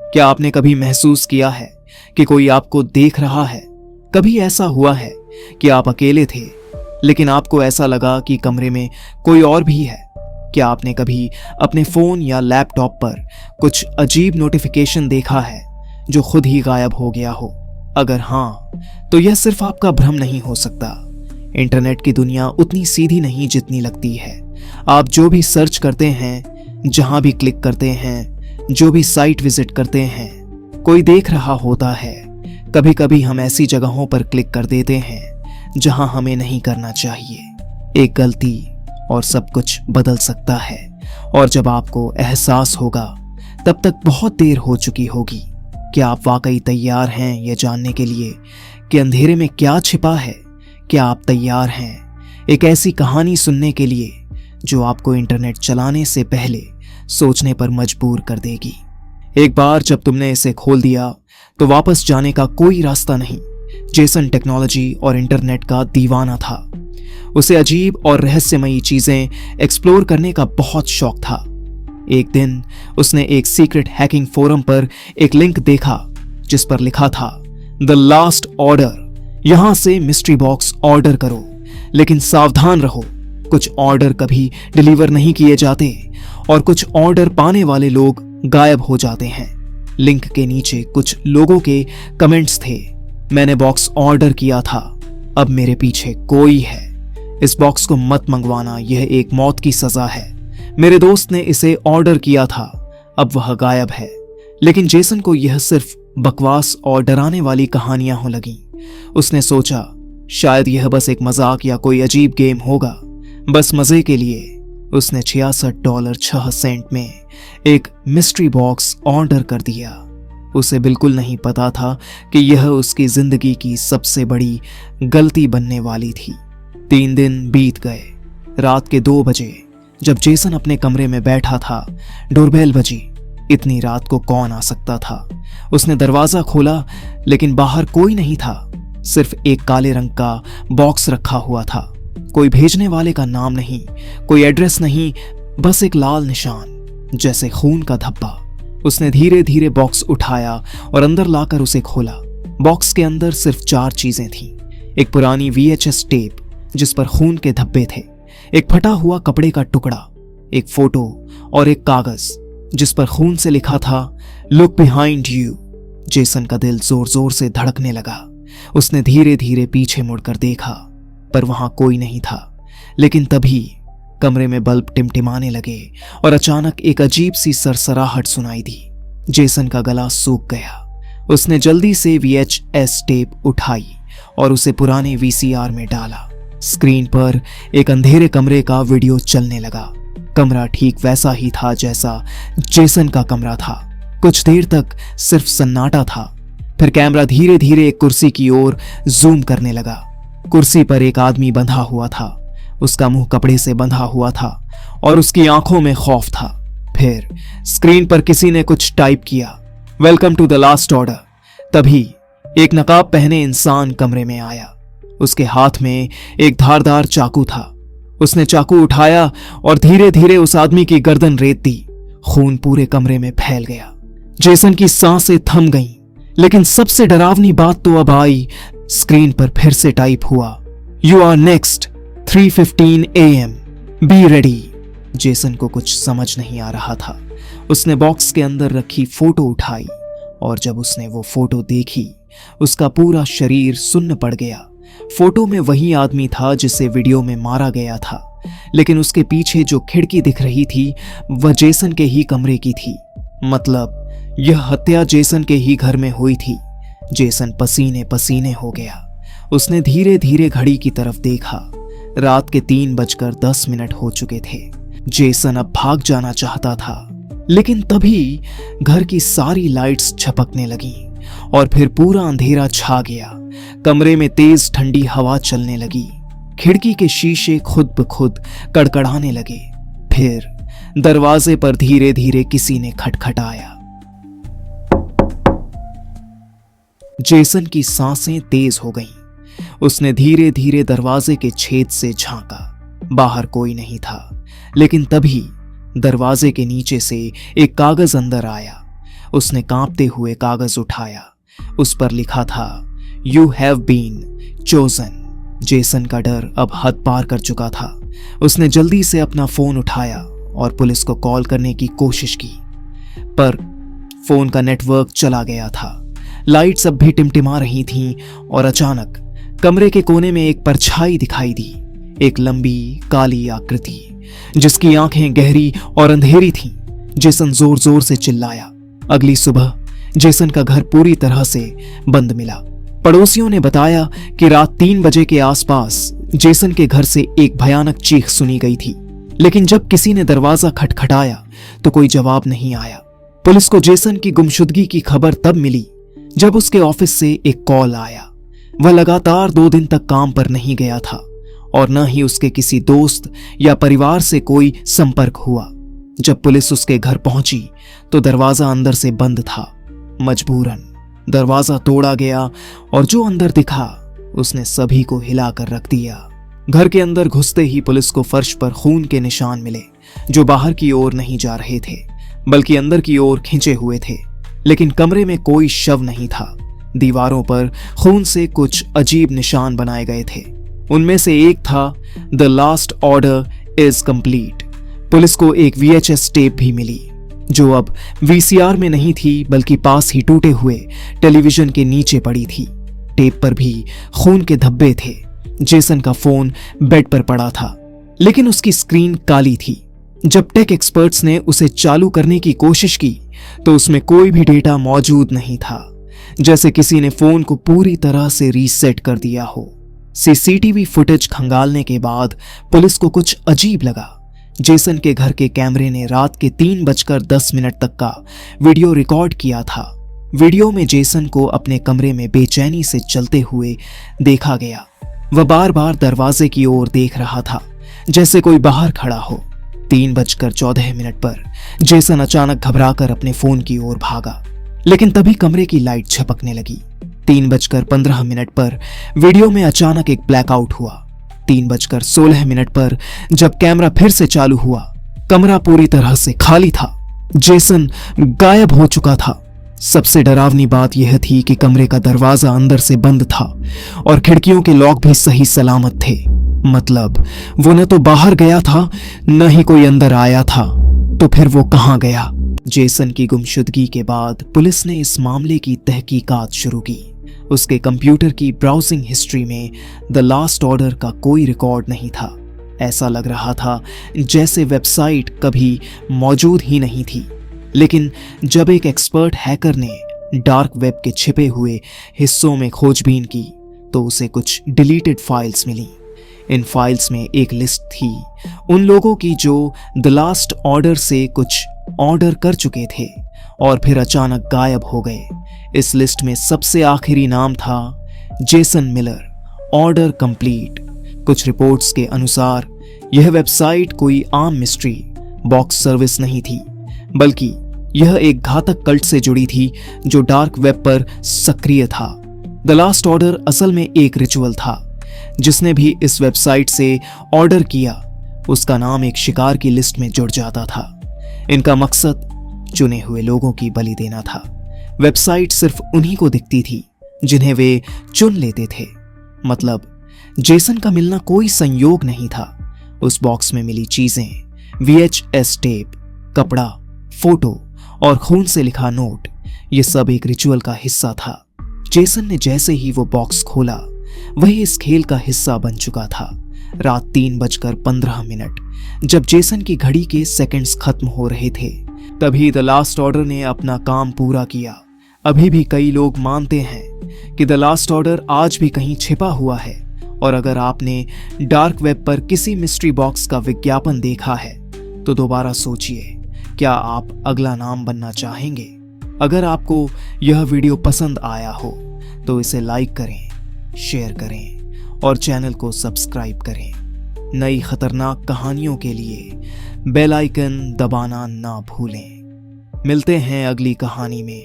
क्या आपने कभी महसूस किया है कि कोई आपको देख रहा है? कभी ऐसा हुआ है कि आप अकेले थे लेकिन आपको ऐसा लगा कि कमरे में कोई और भी है? क्या आपने कभी अपने फोन या लैपटॉप पर कुछ अजीब नोटिफिकेशन देखा है जो खुद ही गायब हो गया हो? अगर हाँ, तो यह सिर्फ आपका भ्रम नहीं हो सकता। इंटरनेट की दुनिया उतनी सीधी नहीं जितनी लगती है। आप जो भी सर्च करते हैं, जहां भी क्लिक करते हैं, जो भी साइट विजिट करते हैं, कोई देख रहा होता है। कभी कभी हम ऐसी जगहों पर क्लिक कर देते हैं जहां हमें नहीं करना चाहिए। एक गलती और सब कुछ बदल सकता है, और जब आपको एहसास होगा तब तक बहुत देर हो चुकी होगी। क्या आप वाकई तैयार हैं यह जानने के लिए कि अंधेरे में क्या छिपा है? क्या आप तैयार हैं एक ऐसी कहानी सुनने के लिए जो आपको इंटरनेट चलाने से पहले सोचने पर मजबूर कर देगी? एक बार जब तुमने इसे खोल दिया तो वापस जाने का कोई रास्ता नहीं। जेसन टेक्नोलॉजी और इंटरनेट का दीवाना था। उसे अजीब और रहस्यमयी चीजें एक्सप्लोर करने का बहुत शौक था। एक दिन उसने एक सीक्रेट हैकिंग फोरम पर एक लिंक देखा जिस पर लिखा था, द लास्ट ऑर्डर। यहां से मिस्ट्री बॉक्स ऑर्डर करो, लेकिन सावधान रहो, कुछ ऑर्डर कभी डिलीवर नहीं किए जाते और कुछ ऑर्डर पाने वाले लोग गायब हो जाते हैं। लिंक के नीचे कुछ लोगों के कमेंट्स थे। मैंने बॉक्स ऑर्डर किया था, अब मेरे पीछे कोई है। इस बॉक्स को मत मंगवाना, यह एक मौत की सजा है। मेरे दोस्त ने इसे ऑर्डर किया था, अब वह गायब है। लेकिन जेसन को यह सिर्फ बकवास और डराने वाली कहानियां हो लगी। उसने सोचा शायद यह बस एक मजाक या कोई अजीब गेम होगा। बस मजे के लिए उसने $66.06 में एक मिस्ट्री बॉक्स ऑर्डर कर दिया। उसे बिल्कुल नहीं पता था कि यह उसकी जिंदगी की सबसे बड़ी गलती बनने वाली थी। 3 दिन बीत गए। रात के 2 बजे जब जेसन अपने कमरे में बैठा था, डोरबेल बजी। इतनी रात को कौन आ सकता था? उसने दरवाजा खोला, लेकिन बाहर कोई नहीं था। सिर्फ एक काले रंग का बॉक्स रखा हुआ था। कोई भेजने वाले का नाम नहीं, कोई एड्रेस नहीं, बस एक लाल निशान जैसे खून का धब्बा। उसने धीरे धीरे बॉक्स उठाया और अंदर लाकर उसे खोला। बॉक्स के अंदर सिर्फ 4 चीजें थीं। एक पुरानी VHS टेप जिस पर खून के धब्बे थे, एक फटा हुआ कपड़े का टुकड़ा, एक फोटो और एक कागज जिस पर खून से लिखा था, लुक बिहाइंड यू। जेसन का दिल जोर जोर से धड़कने लगा। उसने धीरे धीरे पीछे मुड़कर देखा, पर वहां कोई नहीं था। लेकिन तभी कमरे में बल्ब टिमटिमाने लगे और अचानक एक अजीब सी सरसराहट सुनाई दी। जेसन का गला सूख गया। उसने जल्दी से VHS टेप उठाई और उसे पुराने VCR में डाला। स्क्रीन पर एक अंधेरे कमरे का वीडियो चलने लगा। कमरा ठीक वैसा ही था जैसा जेसन का कमरा था। कुछ देर तक सिर्फ सन्नाटा था। फिर कैमरा धीरे धीरे एक कुर्सी की ओर जूम करने लगा। कुर्सी पर एक आदमी बंधा हुआ था। उसका मुंह कपड़े से बंधा हुआ था और उसकी आंखों में खौफ था। फिर स्क्रीन पर किसी ने कुछ टाइप किया, welcome to the last order. तभी एक नकाब पहने इंसान कमरे में आया। उसके हाथ में एक धारदार चाकू था। उसने चाकू उठाया और धीरे धीरे उस आदमी की गर्दन रेत दी। खून पूरे कमरे में फैल गया। जेसन की सांसें थम गईं। लेकिन सबसे डरावनी बात तो अब आई। स्क्रीन पर फिर से टाइप हुआ, you are next 3:15 AM, be ready. Jason को कुछ समझ नहीं आ रहा था। उसने बॉक्स के अंदर रखी फोटो उठाई और जब उसने वो फोटो देखी, उसका पूरा शरीर सुन्न पड़ गया। फोटो में वही आदमी था जिसे वीडियो में मारा गया था, लेकिन उसके पीछे जो खिड़की दिख रही थी वह जेसन के ही कमरे की थी। मतलब यह हत्या जेसन के ही घर में हुई थी। जेसन पसीने पसीने हो गया। उसने धीरे धीरे घड़ी की तरफ देखा। रात के 3:10 हो चुके थे। जेसन अब भाग जाना चाहता था, लेकिन तभी घर की सारी लाइट्स झपकने लगीं और फिर पूरा अंधेरा छा गया। कमरे में तेज ठंडी हवा चलने लगी। खिड़की के शीशे खुद ब खुद कड़कड़ाने लगे। फिर दरवाजे पर धीरे धीरे किसी ने खटखटाया। जेसन की सांसें तेज हो गईं। उसने धीरे धीरे दरवाजे के छेद से झांका। बाहर कोई नहीं था, लेकिन तभी दरवाजे के नीचे से एक कागज अंदर आया। उसने कांपते हुए कागज उठाया। उस पर लिखा था, you have been chosen. Jason का डर अब हद पार कर चुका था। उसने जल्दी से अपना फोन उठाया और पुलिस को कॉल करने की कोशिश की, पर फोन का नेटवर्क चला गया था। लाइट्स अब भी टिमटिमा रही थीं और अचानक कमरे के कोने में एक परछाई दिखाई दी। एक लंबी काली आकृति जिसकी आंखें गहरी और अंधेरी थीं। जेसन जोर जोर से चिल्लाया। अगली सुबह जेसन का घर पूरी तरह से बंद मिला। पड़ोसियों ने बताया कि रात 3 बजे के आसपास जेसन के घर से एक भयानक चीख सुनी गई थी, लेकिन जब किसी ने दरवाजा खटखटाया तो कोई जवाब नहीं आया। पुलिस को जेसन की गुमशुदगी की खबर तब मिली जब उसके ऑफिस से एक कॉल आया। वह लगातार 2 दिन तक काम पर नहीं गया था और न ही उसके किसी दोस्त या परिवार से कोई संपर्क हुआ। जब पुलिस उसके घर पहुंची तो दरवाजा अंदर से बंद था। मजबूरन दरवाजा तोड़ा गया और जो अंदर दिखा उसने सभी को हिलाकर रख दिया। घर के अंदर घुसते ही पुलिस को फर्श पर खून के निशान मिले, जो बाहर की ओर नहीं जा रहे थे बल्कि अंदर की ओर खिंचे हुए थे। लेकिन कमरे में कोई शव नहीं था। दीवारों पर खून से कुछ अजीब निशान बनाए गए थे। उनमें से एक था, the last order is complete. Police को एक VHS टेप भी मिली, जो अब VCR में नहीं थी बल्कि पास ही टूटे हुए टेलीविजन के नीचे पड़ी थी। टेप पर भी खून के धब्बे थे। जेसन का फोन बेड पर पड़ा था, लेकिन उसकी स्क्रीन काली थी। जब टेक एक्सपर्ट्स ने उसे चालू करने की कोशिश की तो उसमें कोई भी डेटा मौजूद नहीं था, जैसे किसी ने फोन को पूरी तरह से रीसेट कर दिया हो। CCTV फुटेज खंगालने के बाद पुलिस को कुछ अजीब लगा। जेसन के घर के कैमरे ने रात के 3:10 तक का वीडियो रिकॉर्ड किया था। वीडियो में जेसन को अपने कमरे में बेचैनी से चलते हुए देखा गया। वह बार बार दरवाजे की ओर देख रहा था, जैसे कोई बाहर खड़ा हो। 3:14 पर जेसन अचानक घबराकर अपने फोन की ओर भागा, लेकिन तभी कमरे की लाइट झपकने लगी। 3:15 पर वीडियो में अचानक एक ब्लैकआउट हुआ। 3:16 पर जब कैमरा फिर से चालू हुआ, कमरा पूरी तरह से खाली था। जेसन गायब हो चुका था। सबसे डरावनी बात यह थी कि कमरे का दरवाजा अंदर से बंद था और खिड़कियों के लॉक भी सही सलामत थे। मतलब वो न तो बाहर गया था, न ही कोई अंदर आया था। तो फिर वो कहां गया? जेसन की गुमशुदगी के बाद पुलिस ने इस मामले की तहकीकात शुरू की। उसके कंप्यूटर की ब्राउजिंग हिस्ट्री में द लास्ट ऑर्डर का कोई रिकॉर्ड नहीं था। ऐसा लग रहा था जैसे वेबसाइट कभी मौजूद ही नहीं थी। लेकिन जब एक एक्सपर्ट हैकर ने डार्क वेब के छिपे हुए हिस्सों में खोजबीन की तो उसे कुछ डिलीटेड फाइल्स मिली। इन फाइल्स में एक लिस्ट थी उन लोगों की जो द लास्ट ऑर्डर से कुछ ऑर्डर कर चुके थे और फिर अचानक गायब हो गए। इस लिस्ट में सबसे आखिरी नाम था जेसन मिलर, ऑर्डर कंप्लीट। कुछ रिपोर्ट्स के अनुसार यह वेबसाइट कोई आम मिस्ट्री बॉक्स सर्विस नहीं थी, बल्कि यह एक घातक कल्ट से जुड़ी थी जो डार्क वेब पर सक्रिय था। द लास्ट ऑर्डर असल में एक रिचुअल था। जिसने भी इस वेबसाइट से ऑर्डर किया उसका नाम एक शिकार की लिस्ट में जुड़ जाता था। इनका मकसद चुने हुए लोगों की बलि देना था। वेबसाइट सिर्फ उन्हीं को दिखती थी जिन्हें वे चुन लेते थे। मतलब जेसन का मिलना कोई संयोग नहीं था। उस बॉक्स में मिली चीजें, VHS टेप, कपड़ा, फोटो और खून से लिखा नोट, ये सब एक रिचुअल का हिस्सा था। जेसन ने जैसे ही वो बॉक्स खोला वही इस खेल का हिस्सा बन चुका था। रात 3:15 जब जेसन की घड़ी के सेकंड्स खत्म हो रहे थे तभी द लास्ट ऑर्डर ने अपना काम पूरा किया। अभी भी कई लोग मानते हैं कि द लास्ट ऑर्डर आज भी कहीं छिपा हुआ है। और अगर आपने डार्क वेब पर किसी मिस्ट्री बॉक्स का विज्ञापन देखा है तो दोबारा सोचिए, क्या आप अगला नाम बनना चाहेंगे? अगर आपको यह वीडियो पसंद आया हो तो इसे लाइक करें, शेयर करें और चैनल को सब्सक्राइब करें। नई खतरनाक कहानियों के लिए बेल आइकन दबाना ना भूलें। मिलते हैं अगली कहानी में।